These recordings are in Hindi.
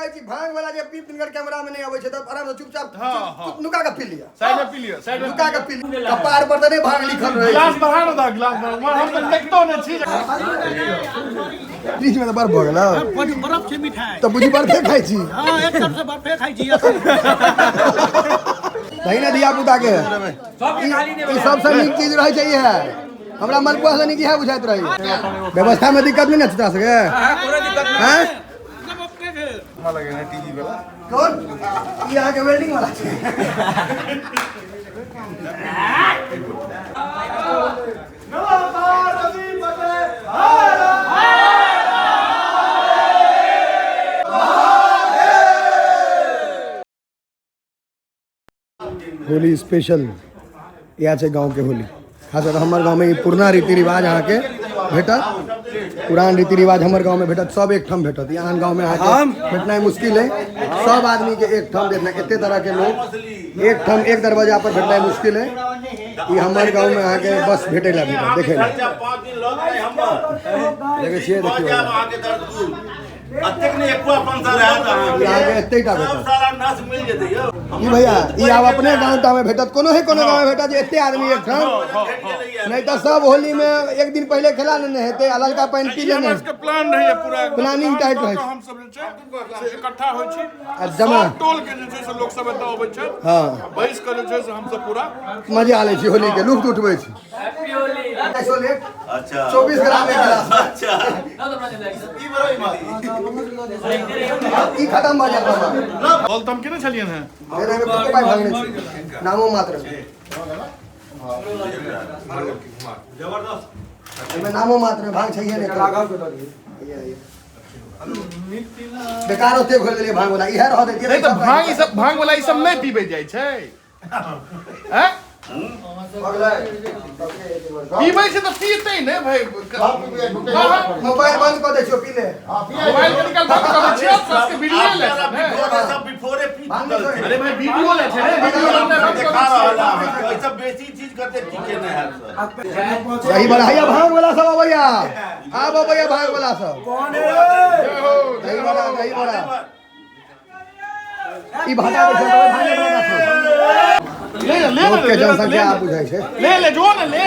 कहै छी भांग वाला जे पी पिनकर कैमरा में नहीं आबै छै त आराम से चुपचाप नुका के पी लिया साइड में पी लिया साइड में नुका के पी लिया कपार पर त नहीं भांग लिखल रहे गिलास बढ़ा न दा गिलास बढ़ा हम तो देखतो न छी बीच में त बर भ गेल बर्फ छै मिठाई त बुझी बर्फे खाइ छी हां एक तरफ से बर्फे खाइ छी सही ना दिया पुता के ई सबसे नीक चीज रहे छै इहे हमरा मलपुआ से नीक इहे बुझाइत रही व्यवस्था में दिक्कत नहीं न छता सके हां पूरा दिक्कत नहीं सब अपने के लगे ना टीवी वाला कौन ई यहां के वेल्डिंग वाला छै होली स्पेशल यहाँ से गांव के होली खासकर हमारे गांव में पुराना रीति रिवाज अहाँ के भेटत पुरान रीति रिवाज हमारे गांव में भेटत सब एक ठम भेटत यहाँ गांव में अहाँ भेटना मुश्किल है सब आदमी के एक ठम देखना एते तरह के लोग एक ठम एक दरवाजा पर भेटना मुश्किल है ये हमारे गांव में अहाँ के बस भेटे ला देखे देखिए भैया ये आप अपने गाँव में भेटत कोनो है कोनो गाँव में भेटत एते आदमी एक ठाम नहीं तो सब होली में एक दिन पहले खेला लेने हेते ललका पानी पी लेने इसके प्लान रही है पूरा प्लानिंग टाइट रहे हम सब जे छै से इकट्ठा होय छी जमा टोल के जे छै से लोग सब एतय अबै छै हां बैस के जे छै से हम सब पूरा मजा ले छी होली के लुफ्त उठबै छी हैप्पी होली अच्छा 24 ग्राम एक गिलास अच्छा ई खत्म भ जात बोल तुम केने छलियन है मेरे में कते पाई भागने छी नामो मात्र जबरदस्त में नामो मात्र भांग छैहे ने लगाव के द दिए बेकार होते खोल देलिए भांग वाला इहे रह दे नहीं तो भांग वाला ई सब नहीं पीबे जाय छै हैं पीबै छै त पीते ने भाई मोबाइल बंद कर दे छियो पी ले मोबाइल के निकाल बात कर छियो सबके वीडियो ले सब बिफोरे पी अरे भाई वीडियो ले छै वीडियो देखा रहला है सब बेसी चीज करते ठीके नहीं है सही बढ़ाइया भांग वाला सब भैया आ भैया भांग वाला सब कौन है दही बड़ा ई भाटा के भांग वाला सब ले के जनसंख्या आप बुझाई छै ले जो ना ले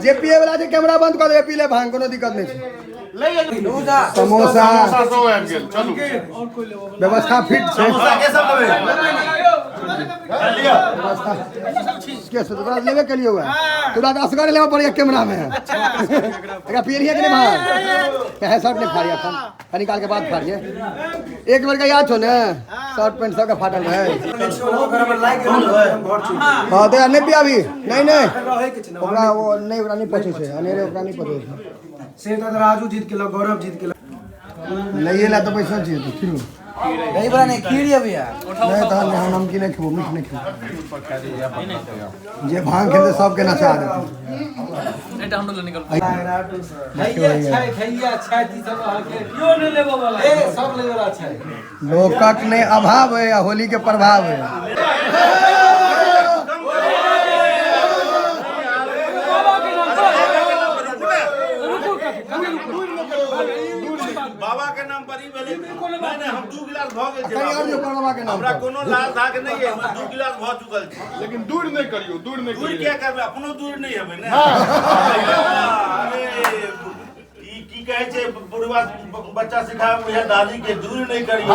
जे पिए वाला छै कैमरा बंद कर दे पी ले भांग कोनो दिक्कत नहीं छै ले समोसा सब आबि गेल चलू व्यवस्था फिट छै के सब लेबे के से तोरा लेबे के लिए हुआ तोरा असगर लेबे पड़िया कैमरा में एकरा पियलिए कि नहीं भांग कहे शर्ट नहीं फाड़िया था निकाल के बाद फाड़िए एक बार का याद छो ने शर्ट पैंट सब का फाटल है हां तो नहीं पिया भी नहीं ओकरा वो नहीं ओकरा नहीं पहुंचे छै अनेरे ओकरा नहीं पहुंचे छै से तो राजू जीत के गौरव जीत के नहीं ला तो पैसा चाहिए तो फिर नहीं बड़ा नहीं खीर है भैया नहीं तो हम नमकीन नहीं खेबो मीठ नहीं खेबो जे भांग खेते सब के नचा देते नहीं डाउनलोड निकल खैया अच्छा जी सब आके क्यों नहीं लेबो वाला ए सब लेबो वाला अच्छा है लोकक ने अभाव है या होली के प्रभाव है बाबा के नाम पर ही भेले नहीं हम 2 गिलास भ गेल छै बाबा के नाम हमरा कोनो लाल धाक नहीं है हम 2 गिलास भ चुकल छी लेकिन दूर नहीं करियो दूर क्या करबे अपनो दूर नहीं हेबे ने ई की कहे छै बुढ़वा बच्चा सिखावे या दादी के दूर नहीं करियो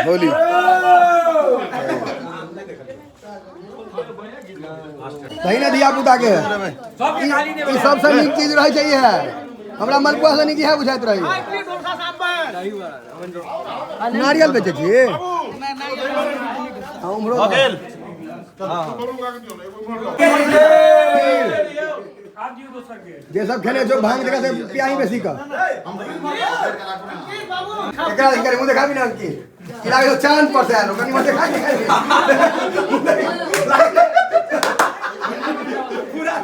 होली सही ना दिया पुता के ई सबसे नीक चीज रहे छै इहे हमरा मलपुआ से नीक इहे बुझाइत रही नारियल बेचे छी उम्हरो जे सब खेने जो भांग जगह से पियाही बेसी का एकरा इनकर मुंह देखा भी ना की लागे तो चांद पर से आलो कनी मुंह देखा पूरा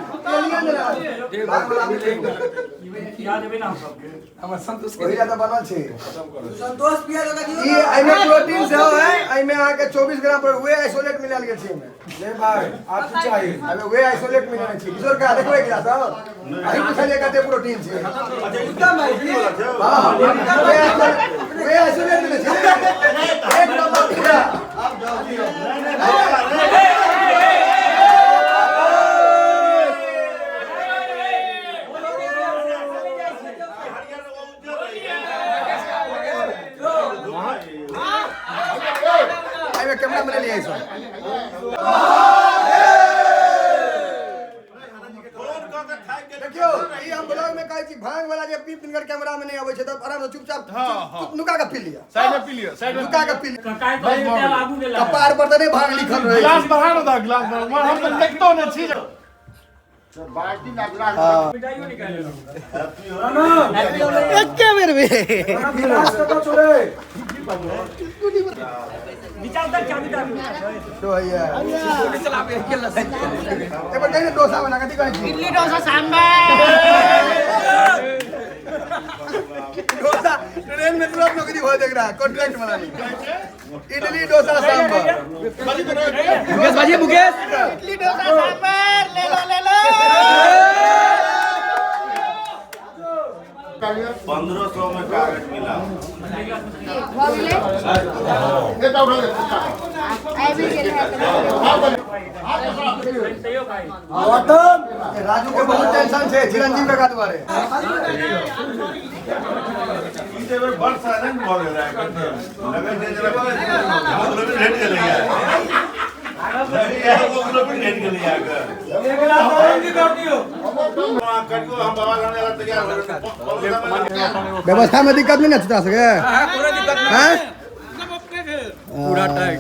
पिया देबे ना सबके हमर संतोष के ज्यादा बनल छै संतोष पिया लगा दियो ई एमे प्रोटीन से है एमे आके 24 ग्राम पर वे आइसोलेट मिलाल गेल छै एमे ले भाई आप चाहिए अबे वे आइसोलेट मिलाल छै किशोर का देखबै गिलास अही पूछलिए कते प्रोटीन छै एकदम है हां वे आइसोलेट मिले छै एक नंबर पूरा आप जाओ कैमरा में ले लिया इसको देखियो ई हम ब्लॉग में कहै छी भांग वाला जे पी पिनकर कैमरा में नहीं आबै छै त आराम से चुपचाप नुका के पी लिया साइड में पी लियो साइड में नुका के पी लिया काय तो तेल आगू गेला कपार पर त नहीं भांग लिखल रहे गिलास बढ़ा ना दा गिलास बढ़ा हम तो देखतो न छी बाल्टी ना गिलास पिटाइयो निकाल लो एक के बेर में गिलास तो छोड़े विचार तक चाबी दा तो भैया चलावे गेला ए पर कहीं डोसा बना के कहै छी इडली डोसा सांभर डोसा ट्रेन में तुरंत नौकरी हो देख रहा कॉन्ट्रैक्ट वाला नहीं इडली डोसा सांभर मुकेश बाजी मुकेश इडली डोसा सांभर ले लो 1500 में कागज मिला राजू के बहुत टेंशन छे चिरंजीव का दुआरे इसे बड़ साधन बोल रहा है लगे जे जरा बहुत लोग लेट चले गया वो लोग लेट चले गया एक गिलास और की कर दियो कटियो हम बाबा करने वाला तैयार हो व्यवस्था में दिक्कत नहीं ना चुता सके पूरा दिक्कत हैं सब अपने के पूरा टाइट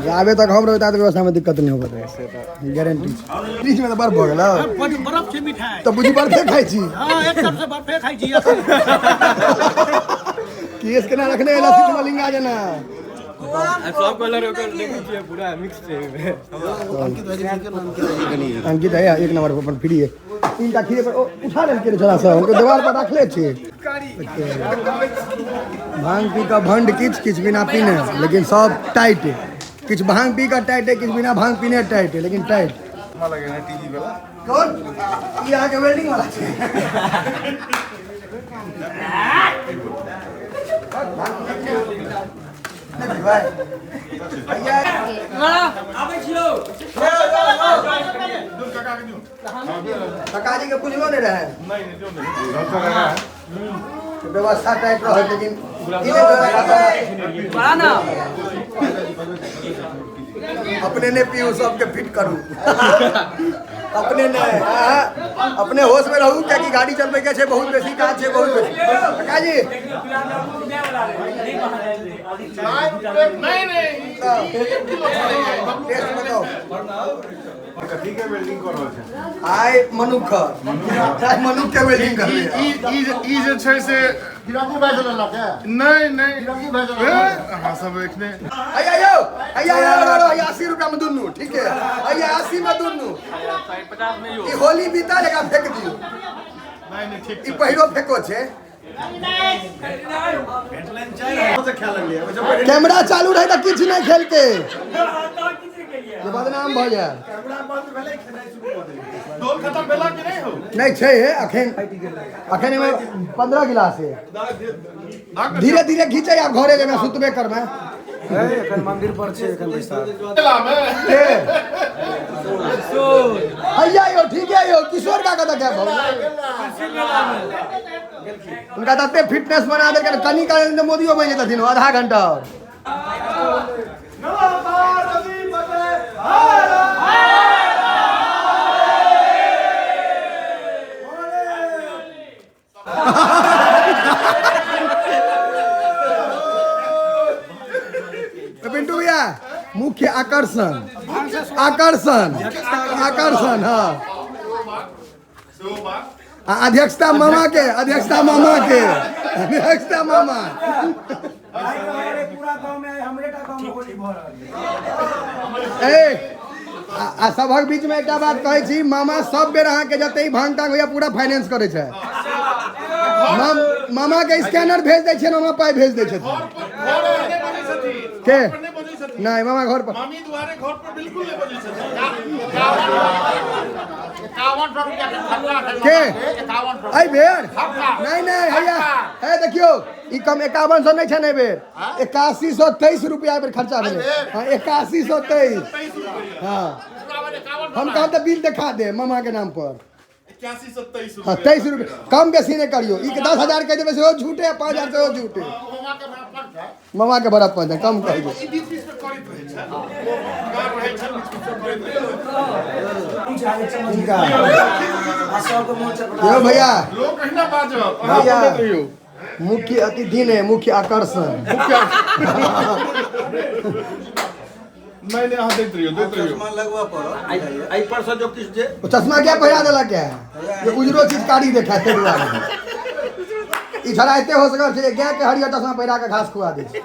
जाबे तक हम रहता तो व्यवस्था में दिक्कत नहीं होगा गारंटी फ्रिज में तो बर्फ हो गेल बर्फ से मिठाई तो बुझी बर्फे खाई छी हां एक तरफ से बर्फे खाई जी केस के ना रखने लसित मलिंगा जना सब कलर ओकर देखिए पूरा मिक्स है अंकित है एक नंबर पर फ्री है इनका खीरे पर उठा ले के चला सब उनको दीवार पर रख ले छे भांग पी का भंड किच बिना पीने लेकिन सब टाइट है किछ भांग पी का टाइट है किछ बिना भांग पीने टाइट है लेकिन टाइट लगे ना टीवी वाला कौन ये आके वेल्डिंग वाला छे नहीं भाई भैया आबै छियो काका जी के पूछलो नहीं रहे नहीं जो नहीं व्यवस्था टाइट रहे लेकिन बड़ा ना अपने ने पीऊ सबके फिट करू अपने ने अपने होश में रहू क्या कि गाड़ी चलबे के छे बहुत बेसी काज छे बहुत बेसी काका जी नहीं टेस्ट बताओ कथी के वेल्डिंग कर रहल छै आइ मनुख के वेल्डिंग कर रहे ई जे छै से गिराकी भाई से लगा नहीं गिराकी भाई से हां सब देखने आइया 80 रुपया में दुन्नू ठीक है आइया 80 में दुन्नू 50 में यो ई होली बीता लेगा फेंक दियो नहीं ठीक ई पहिरो फेंको छे कैमरा चालू रहे तो किछ नहीं खेल के ये बदनाम भ जाए डोल खत्म भेला कि नहीं हो नहीं छे अखन में 15 गिलास है धीरे धीरे खींचे आप घरे जेना सुतबे करमे एखन मंदिर पर छे एखन बैसा चला में हैया यो ठीक है यो किशोर का कत क्या उनका तते फिटनेस बना दे के कनी का मोदियो बन जतिन आधा घंटा पिंटू भैया मुख्य आकर्षण हाँ अध्यक्षता मामा के पूरा गांव में हमरे का गांव में होली भ रहल ए आ सभक बीच में एक बात कहै छी, मामा सब बेर अहाँ के जते ही भांग टांग होइया पूरा फाइनेंस करे छै। मामा के स्कैनर भेज दै छै, मामा पाई भेज दै छै। के नहीं मामा घर पर मामी दुआरे घर पर बिल्कुल नहीं बजे छथिन। के आई बेर नहीं हैया है देखियो ई कम 5100 नहीं छै ने बेर 8123 रुपया बेर खर्चा भेलै। हां 8123 हां हम कहब त बिल दिखा दे मामा के नाम पर 81-27 हां 23 रुपया कम बेसी नहीं करियो। ई के 10,000 कह देबे सेहो झूठे 5,000 सेहो झूठे। मामा के बड़ा पंच कम कह दे। ई बीच-बीच में करैत रहै छै। कार रहै छै बीच-बीच में करैत रहै छै। यो भैया लोग कहिना बाजब भैया अहाँ कहियो मुख्य अतिथि ने मुख्य आकर्षण मैंने अहाँ देख रही हो लगवा पड़ो आई पर से जो किस जे चश्मा क्या पहिरा देला क्या ये उजरो चीज कारी देखा ते दुआरे ई छड़ा एते हो सकर छै गाय के हरियर चश्मा पहिरा के घास खुआ दे छै।